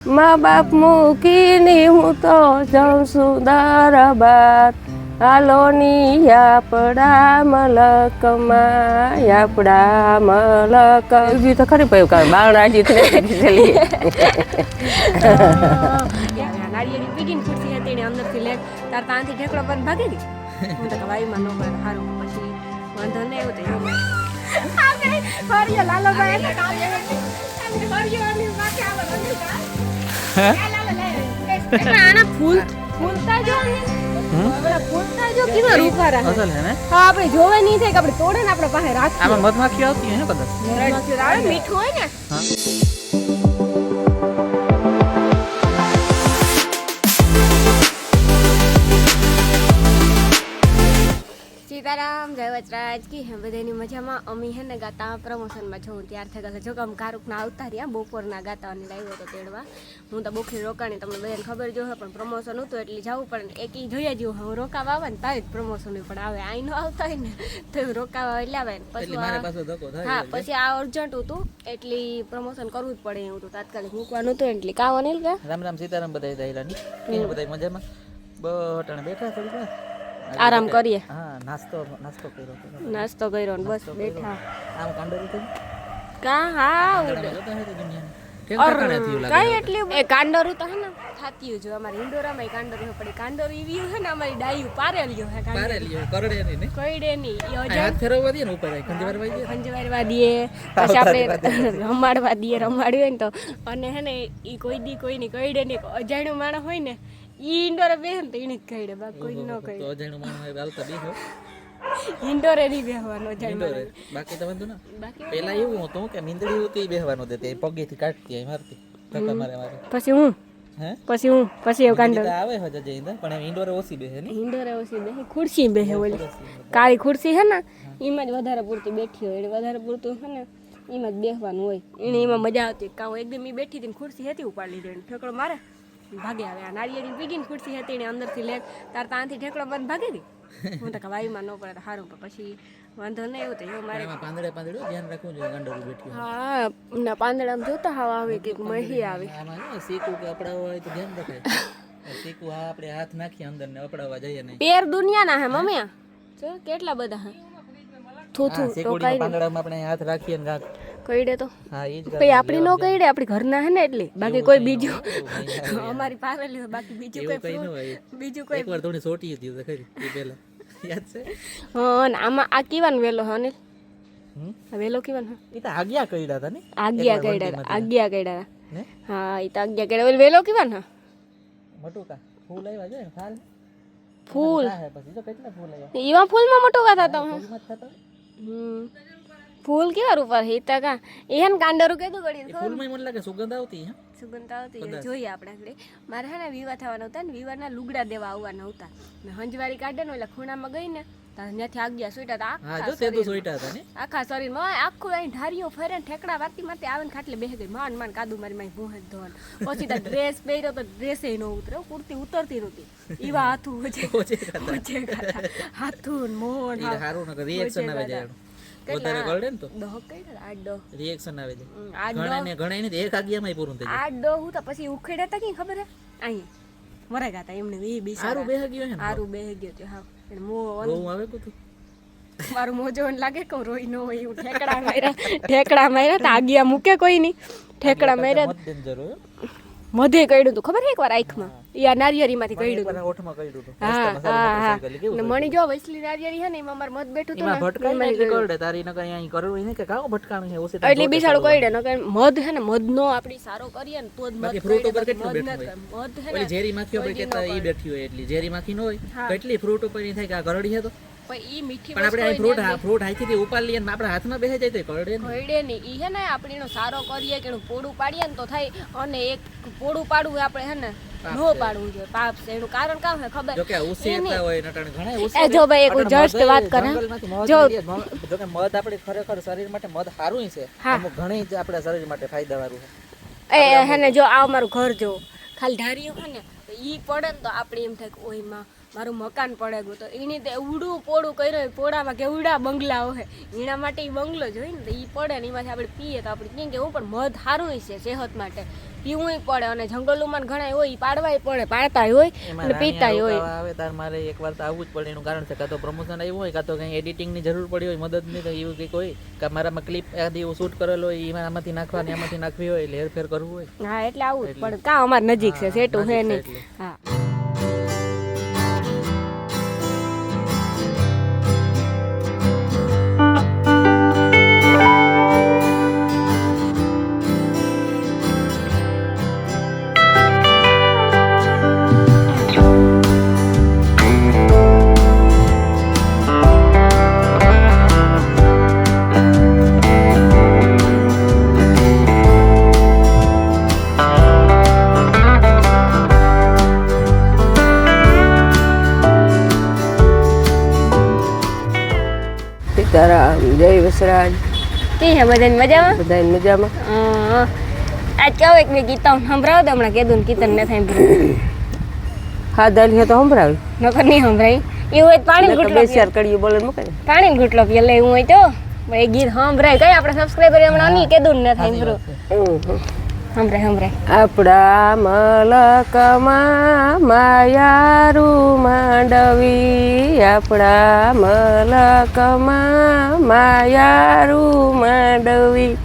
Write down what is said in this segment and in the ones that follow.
મા બાપ મૂકીને હું તો જાઉં છું દરબાર, હાલો ની યાપડા મલકમાં, યાપડા મલક બી તો ખરી પયું કાંઈ બાળાજી નાળિયેરી પીગીને ખુરશી હતી ને અંદરથી લે તાર તાંથી ઢેકડો પર ભાગી ગઈ. હું તો વાયુમાં નો કરે સારું પછી વાંધો નહીં એવું તો એવું ફરિયો લાલોભાઈ આના ફૂલતા જો ફૂલતા જો કેવા રૂપા રહે અસલ હે ને. હા આપણે જોવે નહીં થાય કે આપણે તોડે ને આપણે પાસે રાખીએ. આમાં મધમાખી આવતી હે કદાચ મધમાખી આવે મીઠું હોય ને. હા સીતારામ જય વચરાજ કી હે બધાની મજામાં. અમી હે ને ગાતા પ્રમોશનમાં છું ત્યાર થઈ ગયા જો કમ કારુકના આવતા રહ્યા બપોરના ગાતા અને લાવ્યો તો તેડવા. હું તો બોખી રોકાણી તમને બધાને ખબર જો હે પણ પ્રમોશન હતું એટલે જવું પડે એક ઈ જોયા જેવું હું રોકાવા આવે ને તારે જ પ્રમોશન પણ આવે આઈ નો આવતા હોય ને તો રોકાવા એટલે આવે ને પછી હા પછી આ અર્જન્ટ હતું એટલે પ્રમોશન કરવું જ પડે એવું તો તાત્કાલિક મૂકવાનું હતું એટલે કાવ અનિલ કે રામ રામ સીતારામ બધા દાયરાની બધા મજામાં બટાણે બેઠા થોડી આરામ કરીએ. હા નાસ્તો કર્યો ને બસ બેઠા આમ કાંડોરી થઈ કા હા કઈ એટલી એ કાંડોરું તો હે ને થાતી જો અમારી ઇન્ડોરામાં કાંડોરી પડે કાંડોરી ઈવી હે ને અમારી ડાયું પારેલિયો હે પારેલિયો કરડે ની ને કઈડે ની ઈ હાથ ફેરવવા દે ને ઉપર ખંજવારવા દે પછી આપણે રમાડવા દે રમાડ્યું હોય ને તો અને હે ને ઈ કોઈ દી કોઈ ની કઈડે ની અજાણ્યો માણસ હોય ને ઈ ઇન્ડોરે બેહે તો એને જ કઈડે બાકી કોઈ ન કઈડે તો અજાણ્યો માણસ હોય હાલતા બેહો ઇન્ડોરે નહીં બેહવાનો અજાણ્યો બાકી તો વાંધો ના પેલા એવું હતું કે મીંદડી હતી બેહવાનું દે તે પગેથી કાઢતી આય મારતી ધક્કા મારે પછી હું પછી એવું કાંડો આવે હજે જઈને પણ ઇન્ડોરે ઓછી બેહે ને ઇન્ડોરે ઓછી બેહે ખુરશી બેહે ઓલી કાળી ખુરશી હે ને ઈમાં જ વધારે પૂરતી બેઠી હોય એટલે વધારે પૂરતું હે ને ઈમાં જ બેહવાનું હોય એને એમાં મજા આવતી કાં એકદમ ઈ બેઠી હતી ખુરશી હતી ઉપાડી લીધી ઠેકડો મારે ભાગે આવે આ નાળિયેરી પીગીને ખુરશી હતી ને અંદરથી લે તાર તાંથી ઠેકડો બંધ ભાગી ગઈ. હું તો વાયુમાં ન પડે સારું પછી વાંધો નહીં એવું તો એવું મારે પાંદડે ધ્યાન રાખવું જોઈએ ગાંડોરી બેઠી હા ના પાંદડામાં જોતા હવા આવે કે મહી આવે આમાં શીકું કે અપડાવવા હોય તો ધ્યાન રખાય શીકું હા આપણે હાથ નાખી અંદર ને અપડાવવા જઈએ નહીં પેર દુનિયાના હે મમ્મી જો કેટલા બધા હે થોથું શીકુડી પાંદડામાં આપણે હાથ રાખીએ ને ગાંઠ કઈડે તો હા ઈ જ કઈ આપણી નો કઈડે આપણી ઘરના હે ને એટલે બાકી કોઈ બીજું અમારી પાવેલી બાકી બીજું કોઈ એકવાર થોડી સોટી હતી તો ખરી એ પહેલા યાદ છે હા ને આમાં આ કેવાનો વેલો હે અનિલ વેલો કેવાનો એ તો આગિયા કઈડા હતા ને આગિયા કઈડા હા એ તો આગિયા કઈડા વેલો કેવાનો મટુકા ફૂલ આવ્યા છે ને ફૂલ પછી તો કેટલા ફૂલ આવ્યા એવા ફૂલમાં મટુકા થતા ફૂલ કેવા રૂપા હેતા કા એહન કાંડરું કીધું ગડી ફૂલમાં મને લાગે સુગંધ આવતી હે સુગંધ આવતી જોઈએ આપણે આગળ મારે હે ને વિવાહ થવાના હતા ને વિવાહના લુગડા દેવા આવવાના હતા ને હંજવારી કાઢે ને એટલે ખૂણામાં ગઈ ને ત્યાંથી આગિયા સોઈટા હતા આખા શરીરમાં આખું અહીં ઢારીઓ ફરે ને ઠેકડા વાતી મારતી આવે ને ખાટલે બેસી ગઈ માન કાદુ મારી મારી ભૂંહ જ ધોવાનું પછી તો ડ્રેસ પહેર્યો તો ડ્રેસે ન ઉતર્યો કુર્તી ઉતરતી નહોતી એવા હાથું હાથું મોન રિએક્શન આવે જાય વધારે ગળે ને તો રિએક્શન આવે છે ઘણા ને એક આગિયામાં પૂરું થઈ જાય 8 હું તો પછી ઉખેડ્યા હતા કે ખબર હે અહીં મરે ગાતા એમને એ બી સારું બેહ ગયો હે સારું બેહ ગયો તો હા એટલે મો આવે કો તો મારું મોજો લાગે કે રોઈ નો હોય એવું ઠેકડા માર્યા તો આગિયા મૂકે કોઈ નહીં ઠેકડા માર્યા મધે કઈડું તું ખબર હે એકવાર આંખમાં યા નારિયેરીમાંથી કઈડું ઓઠમાં કઈડું તું હા ને મણી જો વસલી નારિયેરી હે ને એમાં માર મધ બેઠું તું ને ભટકાઈ ને એટલે કરડે તારી ન કઈ અહીં કરવું ને કે કાઓ ભટકાણું છે ઓસે એટલે બિસાડું કઈડે ન કે મધ હે ને મધનો આપડી સારો કરીએ ને તો જ મધ ફ્રૂટ ઉપર કેટલું બેઠું હોય મધ હે ને ઝેરી માખી ઉપર કેતા ઈ બેઠી હોય એટલે ઝેરી માખી ન હોય કેટલી ફ્રૂટ ઉપર ની થાય કે આ કરડી છે તો ઈ મીઠી પણ આપણે ફ્રૂટ હાથથી ઉપાડ લઈએ ને આપણા હાથમાં બેસી જાય તો કઈડે ને ઈ હે ને આપણીનો સારો કરીએ કે પોડું પાડીએ ને તો થાય અને એક પોડું પાડવું આપણે હે ને નો પાડવું જોઈએ પાપ છે એનું કારણ કામ હે ખબર જો કે ઉસેતા હોય નટણ ઘણા ઉસે જો ભાઈ એક જસ્ટ વાત કરે જો કે મધ આપણે ખરેખર શરીર માટે મધ સારું છે અમુક ઘણી જ આપણા શરીર માટે ફાયદાવાળું છે એ હે ને જો આ મારું ઘર જો ખાલી ધારીઓ હે ને ઈ પડે ને તો આપણે એમ થાય કે ઓયમાં મારું મકાન પડે ગયું તો એની તે ઉડું પોડું કર્યું પોડામાં કેવડા બંગલા હોય એના માટે એ બંગલો જોઈએ ને તો એ પડે ને એમાંથી આપણે પીએ તો આપણે કેમ કે હું પણ મધ સારું છે સેહત માટે પીવું પડે અને જંગલોમાં ઘણા હોય પાડવાય પડે પાડતા હોય અને પીતા હોય આવે તાર મારે એકવાર તો આવવું જ પડે એનું કારણ છે કાં તો પ્રમોશન આવ્યું હોય કાં તો કંઈ એડિટિંગની જરૂર પડી હોય મદદની તો એવું કંઈક હોય કે મારામાં ક્લિપ આදී શૂટ કરેલો હોય એમાં આમાંથી નાખવાની આમાંથી નાખવી હોય એટલે હેરફેર કરવું હોય હા એટલે આવું જ પડે કાં અમારે નજીક છે સેટું છે નહીં હા જય વસરાજ તે હે બધાને મજામાં બધા મજામાં આજ કહો એક બે ગીતા સંભળાવો તો હમણાં કીધું ને કીર્તન ન સાંભળ્યું હા દાલી તો સંભળાવી નકર નહીં સંભળાય એવું હોય પાણી બે ઘૂંટલો ચાર કડીયું બોલે મૂકે પાણી ઘૂંટલો પીએ એટલે એવું હોય તો એ ગીત સંભળાય કઈ આપણે સબસ્ક્રાઈબર હમણાં નહીં કીધું ને સાંભળ્યું સંભળાય આપણા મલકમાં માયારું માંડવી આપણા મલકમાં માયારું માંડવી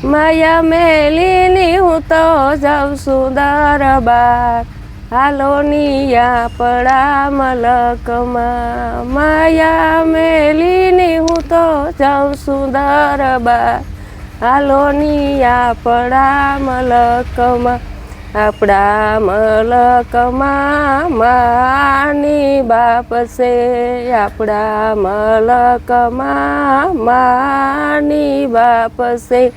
માયા મેલીની હું તો જાઉં છું દરબાર હાલો ની આપણા મલકમાં માયા મેલીની હું તો જાઉં છું દરબાર હાલો ની આપણા મલકમાં માની બાપ છે આપણા મલકમાં માની બાપ છે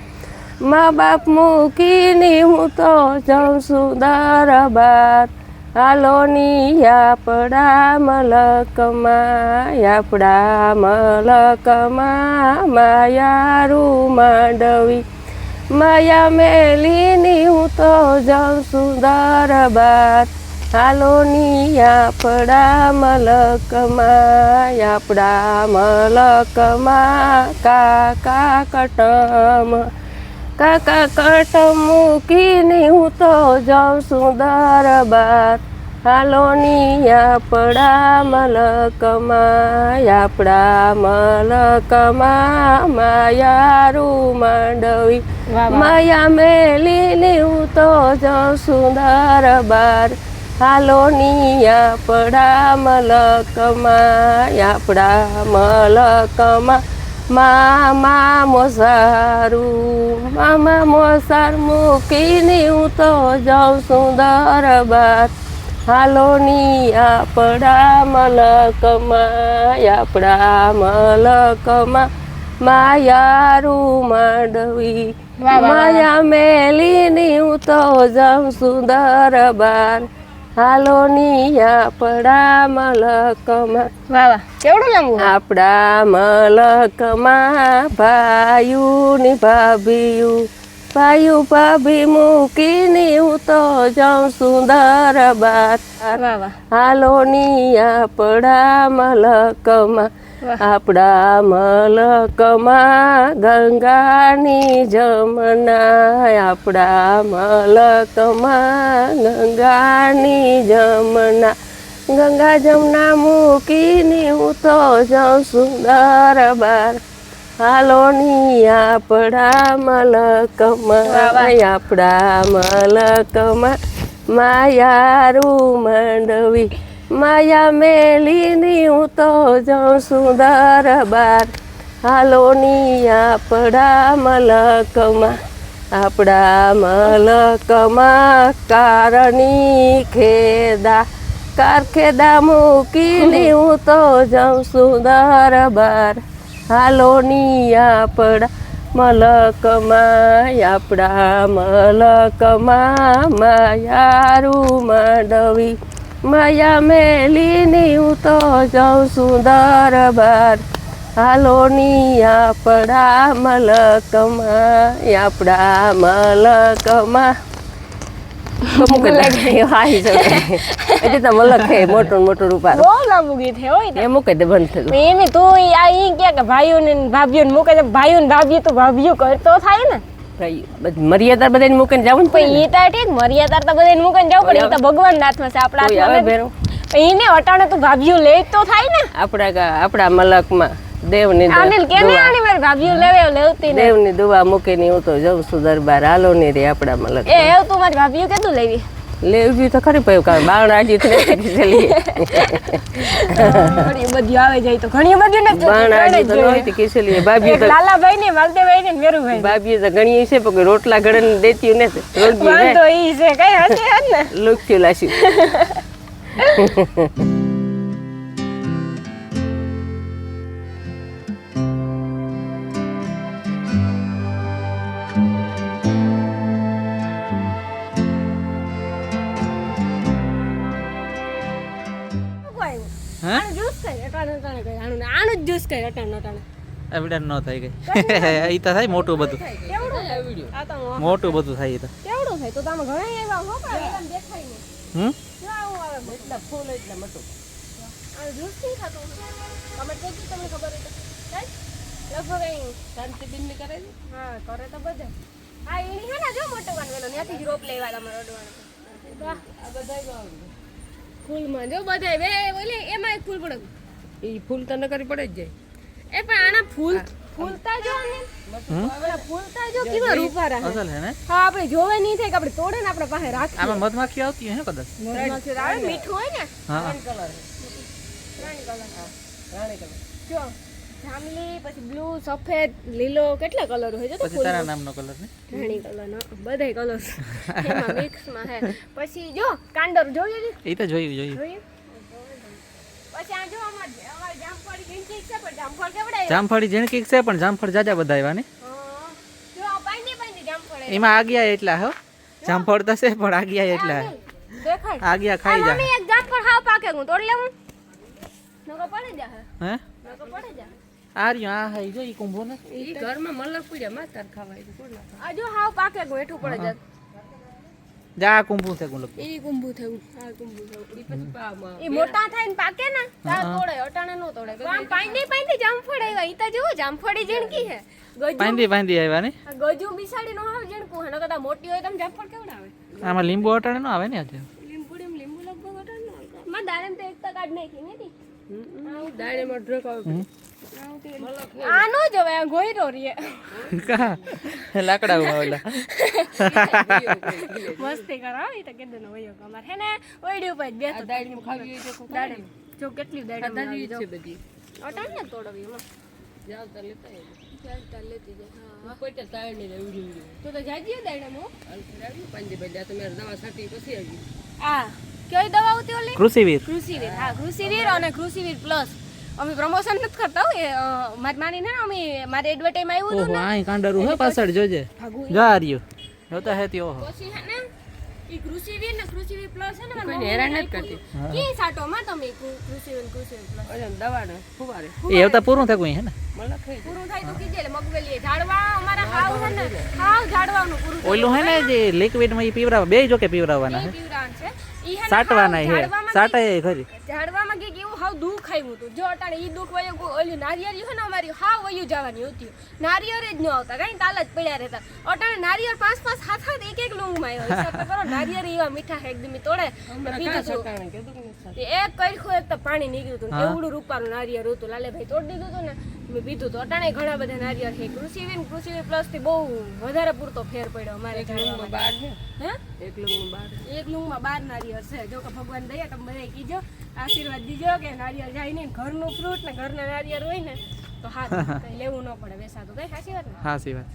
મા બાપ મૂકીને હું તો જાઉં છું દરબાર હાલો ની આપણા મલકમાં માયારું માંડવી માયા મેલીની હું તો જાઉં છું દરબાર હાલો ની આપણા મલકમાં કાકા કટમ મૂકીને હું તો જાઉં છું દરબાર હાલો ની આપણા મલકમાં માયારું માંડવી માયા મેલીને હું તો જાઉં છું દરબાર હાલો ની આપણા મલકમાં મામા મોસાર મૂકીને હું તો જાઉં છું દરબાર હાલો ની આપણા મલકમાં માયારું માંડવી માયા મેલીની હું તો જાઉં છું દરબાર હાલો ની આપણા મલકમાં વાહ કેવડું લાંબુ આપણા મલકમાં ભાઈયું ની ભાભીયું ભાભી મૂકીને હું તો જાઉં છું દરબાર હાલો ની આપણા મલકમાં ગંગાની જમના આપણા મલકમાં ગંગાની જમના ગંગા જમના મૂકીને હું તો જાઉં છું દરબાર હાલો ની આપણા મલકમાં માયારું માંડવી માયા મેલીની હું તો જાઉં છું દરબાર હાલો ની આપણા મલકમાં કારની ખેદા મૂકીને હું તો જાઉં છું દરબાર હાલો ની આપણા મલકમાં માયારું માંડવી માયા મેલીની હું તો જાઉં છું દરબાર હાલો ની આપણા મલકમાં તો મૂકે હાઈ જાય એટલે તો મલક હે મોટું મોટું રૂપારું બહુ લાંબુ ગીત હે હોય એ મૂકે દે બંધ થયું એમ તું આ ઈ કે ભાઈઓ ને ભાભીઓ ને મૂકે છે ભાઈઓ ને ભાભીઓ તો ભાભીઓ કરતો થાય ને ભાઈ મર્યાદા બધાને મૂકીને જવું પણ ઈ તો ઠીક મર્યાદા તો બધાને મૂકીને જવું પડે ઈ તો ભગવાન હાથમાં છે આપણા આવે હાથમાં ભેરું ઈને અટાણે તો ભાભીઓ લે તો થાય ને આપણા મલકમાં દેવની આનિલ કે ને આની મારી ભાભીઓ લેવે લેવતી ને દેવની દુઆ મૂકીને હું તો જઉં છું દરબાર હાલો ને રે આપણા મલક એ એવું તું મારી ભાભીઓ કેતું લેવી લેવી તો ખરી પયું કાં બાણ આજી થી ચલી ઘણી બધી આવે જાય તો ઘણી બધી ને બાણ આજી તો નહોતી કિસલી ભાભી તો લાલાભાઈ ને માલદેવભાઈ ને મેરુભાઈ ભાભી તો ઘણી છે પણ રોટલા ગળન દેતી ને રોટલી વાંધો ઈ છે કઈ હશે જ ને લુખ્યું લાસી આનું જ્યુસ કઈ અટાણે કઈ આનું જ્યુસ કઈ અટાણે એવિડન્સ ન થઈ ગઈ ઈ તો થાય મોટું બધું કેવડું આ તો મોટું બધું થાય ઈ તો કેવડું થાય તો તમે ઘણા એવા હો પણ એકદમ દેખાય ને જો આવું આવે એટલા ફૂલ એટલા મટો આ જ્યુસ નહીં ખાતો તમે કેટલી તમને ખબર હોય તો કઈ લગભગ અહીં શાંતિબેન ને કરે છે હા કરે તો બધે હા એની હે ને જો મોટો વાન વેલો ત્યાંથી જ રોપ લેવા તમારે અડવાનો વાહ આ બધાય ફૂલમાં જો બધાય વે ઓલે એમાં એક ફૂલ પડે ઈ ફૂલ તો ન કરી પડે જ જાય એ પણ આના ફૂલતા જો ને આપણા ફૂલતા જો કેવા રૂપારા હે અસલ હે ને હા આપણે જોવે નહીં થાય કે આપણે તોડે ને આપણે પાસે રાખીએ આમાં મધમાખી આવતી હે ને કદાચ મધમાખી આવે મીઠું હોય ને હા રાણી કલર જો જાંબલી પછી બ્લુ સફેદ લીલો કેટલા કલર હોય છે તો પછી તારા નામનો કલર ને રાણી કલર નો બધાય કલર એમાં મિક્સ માં હે પછી જો કાંડર જોયું છે એ તો જોયું જોયું પછી આ જો અમાર જામફળ ઝીણકી છે પણ જામફળ કેવડા જામફળી ઝીણકી છે પણ જામફળ જાજા બધા આવ્યા ને જો પાંડી જામફળ એમાં આગિયા એટલા હો જામફળ તો છે પણ આગિયા એટલા હે દેખાય આગિયા ખાઈ જા મમ્મી એક જામફળ હાવ પાકે હું તોડ લેવું નકો પડે જા હે નકો પડે જા આ રહ્યો આ હઈ જો ઈ કુંભો ને ઈ ઘરમાં મલક પડ્યા માં તાર ખાવાય તો કોણ આ જો હાવ પાકે હું હેઠું પડે જા જા કુંભું છે ગુલક ઈ કુંભું થયું આ કુંભું થયું ઈ પછી પામાં ઈ મોટા થાય ને પાકે ને તાર તોડે અટાણે નો તોડે આમ પાંડી જામફળ આવ્યા ઈ તો જો જામફળી ઝીણકી હે ગજુ પાંદી આવ્યા ને આ ગજુ બિસાડી નો આવે ઝીણકું હે નકર મોટી હોય તો જામફળ કેવડા આવે આમાં લીંબુ અટાણે નો આવે ને આજે લીંબુ લગભગ અટાણે નો આવે માં દાડમ તો એક તો કાઢ નાખી ને દાળેમાં ડ્રક આવે આનો જ હવે આ ગોયરો રીએ કા લાકડા ઓલા મસ્તી કરાવ ઈ તો કેદો નો વયો કમાર હે ને ઓયડી ઉપર બે તો દાળીમાં ખાવી હોય તો દાડમ જો કેટલી દાડમ દાળી છે બધી અટાણ ને તોડવી એમાં જાવ તો લેતા આવો ચાલતા લેતી જાય હા કોઈ તો તાળ નહીં ઉડી તો જાજી દાડમ હો આવી પાંજે બજા તમે દવા છાટી પછી આવી આ કઈ દવા આવતી ઓલી કૃષિવીર કૃષિવીર હા કૃષિવીર અને કૃષિવીર પ્લસ અમે પ્રમોશન નથી કરતા હો એ મારી માની ને અમે મારી એડવર્ટાઈઝમાં આવ્યું હતું ઓહો આ કાંડારું હે પાછળ જોજે ભાગું જા રહ્યો જોતા હે તે ઓહો પછી હે ને ઈ કૃષિવીર ને કૃષિવીર પ્લસ હે ને મને કોઈને હેરાન નથી કરતી કી સાટો માં તમે કૃષિવીર પ્લસ અરે દવાને ફુવારે એ આવતા પૂરું થયું હે ને મલક થઈ પૂરું થાય તો કીજે એટલે મગવેલી ઝાડવા અમારા હાવ હે ને હાવ ઝાડવાનું પૂરું ઓઈલું હે ને જે લિક્વિડ માં ઈ પીવરાવા બે જો કે પીવરાવાના હે પીવરાણ છે ઈ હે ને સાટવાના હે ઝાડવામાં સાટાય ખરી ઝાડવામાં કે એવું હાવ દુઃખ આવ્યું હતું જો અટાણે ઈ દુઃખ વયું ઓલું નારિયેળ છે ને અમારી હાવ વયું જવાની હતી નારિયેળ જ ન આવતા કઈ તાલ જ પડ્યા રહેતા અટાણે નારિયેળ 5-5 7-7 એક લૂંગમાં આવ્યો હિસાબ તો કરો નારિયેળ એવા મીઠા એકદમ તોડે બીજું સકાણે કીધું કે એક કર્યું એક તો પાણી નીકળ્યું હતું એવડું રૂપારું નારિયેળ હતું લાલેભાઈ તોડી દીધું હતું ને મેં પીધું તો અટાણે ઘણા બધા નારિયેળ છે કૃષિવીર પ્લસ થી બહુ વધારે પૂરતો ફેર પડ્યો અમારે લૂંગમાં બાર છે હે એક લૂંગમાં બાર એક લૂંગમાં 12 નારિયેળ છે જો કે ભગવાન દયા તમે બધા કીજો આશીર્વાદ દીજો કે નારિયેળ જાય ને ઘરનું ફ્રૂટ ને ઘરના નારિયેળ હોય ને તો હા કઈ લેવું ન પડે વેસાતું કઈ સાચી વાત ને હા સી વાત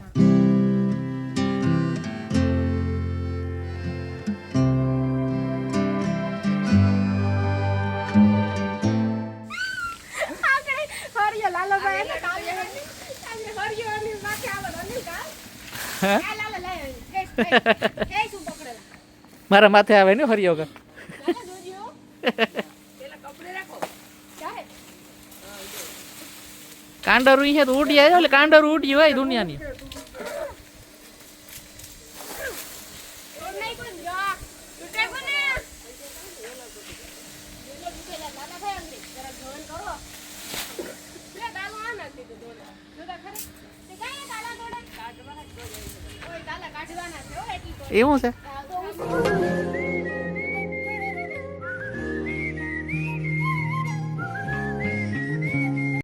હરિયો લાલાભાઈ ને હરિયો અને માથે આવો અનિલ કા આ લાલા લે એ શું પકડેલા મારા માથે આવે ને હરિયો કા લાલા જોજો પેલા કપડે રાખો ચાહે કાંડારું ઈ હે તો ઉડી આવ્યો એટલે કાંડારું ઉડી હોય દુનિયાની નહીં કોઈ જા એવું છે